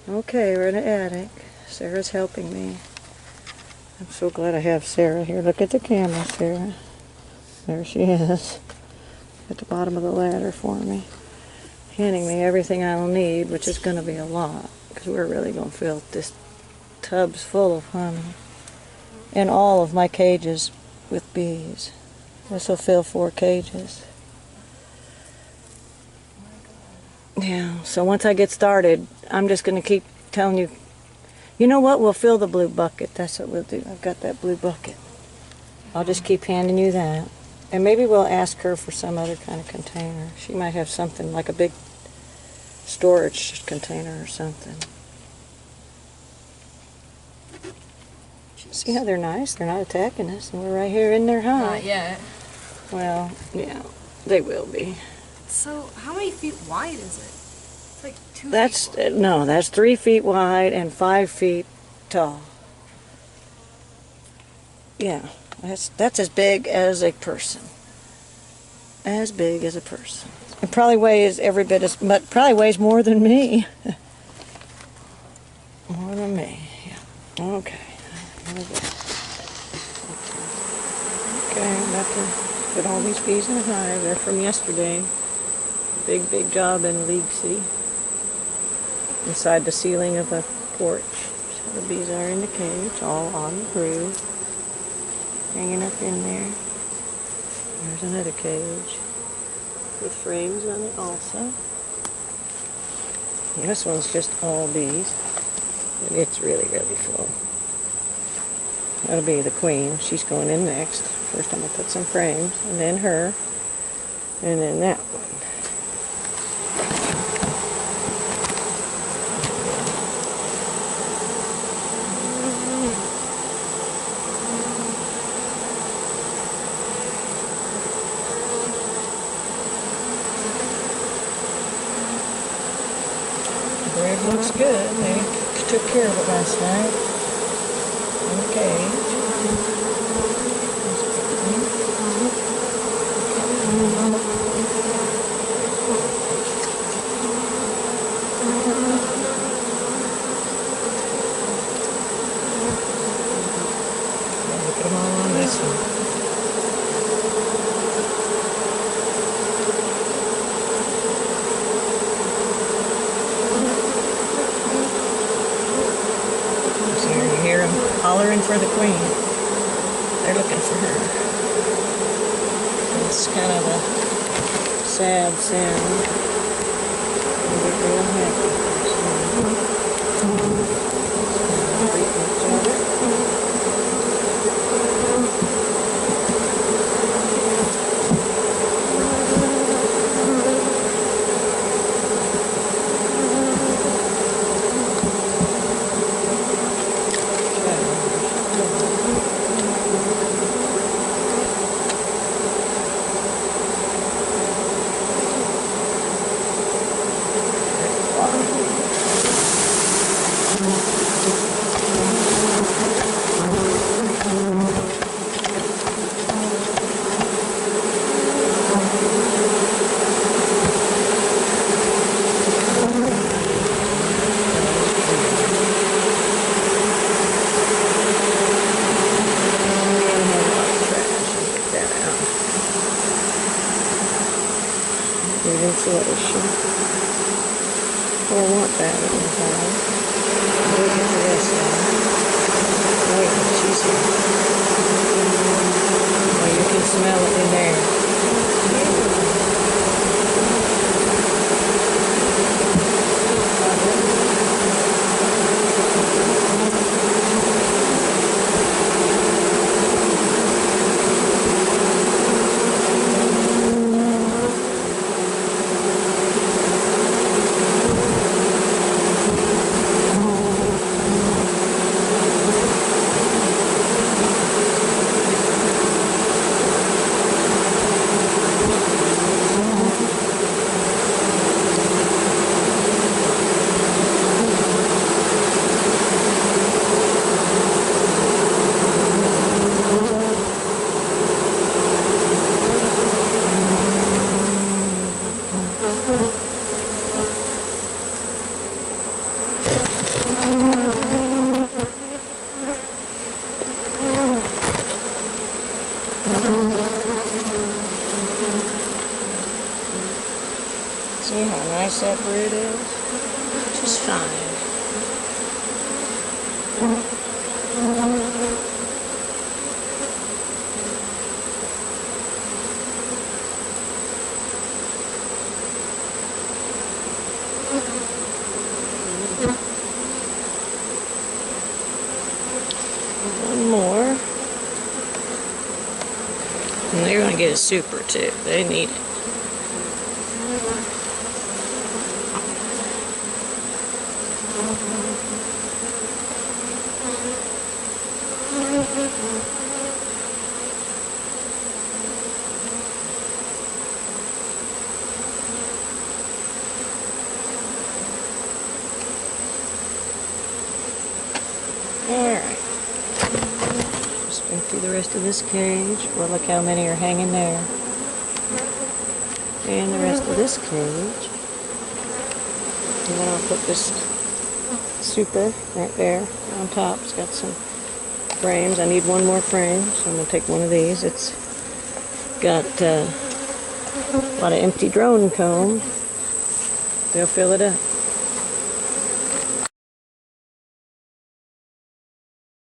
Okay, we're in the attic. Sarah's helping me. I'm so glad I have Sarah here. Look at the camera, Sarah. There she is. At the bottom of the ladder for me. Handing me everything I'll need, which is going to be a lot. Because we're really going to fill this tub's full of honey. And all of my cages with bees. This will fill 4 cages. Yeah, so once I get started, I'm just going to keep telling you, you know what, we'll fill the blue bucket. That's what we'll do. I've got that blue bucket. I'll just keep handing you that. And maybe we'll ask her for some other kind of container. She might have something like a big storage container or something. See how they're nice? They're not attacking us, and we're right here in their hive. Not yet. Well, yeah, they will be. So, how many feet wide is it? It's like 2 That's feet wide. no, that's 3 feet wide and 5 feet tall. Yeah, that's as big as a person. As big as a person. It probably weighs every bit as much. Probably weighs more than me. More than me. Yeah. Okay. Okay, I'm about to put all these bees in a hive. They're from yesterday. Big job in League City. Inside the ceiling of the porch. So the bees are in the cage, all on the brood. Hanging up in there. There's another cage with frames on it also. And this one's just all bees. And it's really full. That'll be the queen. She's going in next. First I'm going to put some frames, and then her, and then that one. The bread looks good. They took care of it last night. Okay. Put them all on this one. So you hear them hollering for the queen. They're looking for her. It's kind of a sad sound. They get real happy. Insulation. I don't want that in the hive. We'll get the rest out. Oh yeah, she's here. Oh, you can smell it in there. See how nice that brood is? Just fine. One more. And they're going to get a super too. They need it. Alright. Just go through the rest of this cage. Well, look how many are hanging there. And the rest of this cage. And then I'll put this super right there on top. It's got some frames. I need one more frame, so I'm going to take one of these. It's got a lot of empty drone comb. They'll fill it up.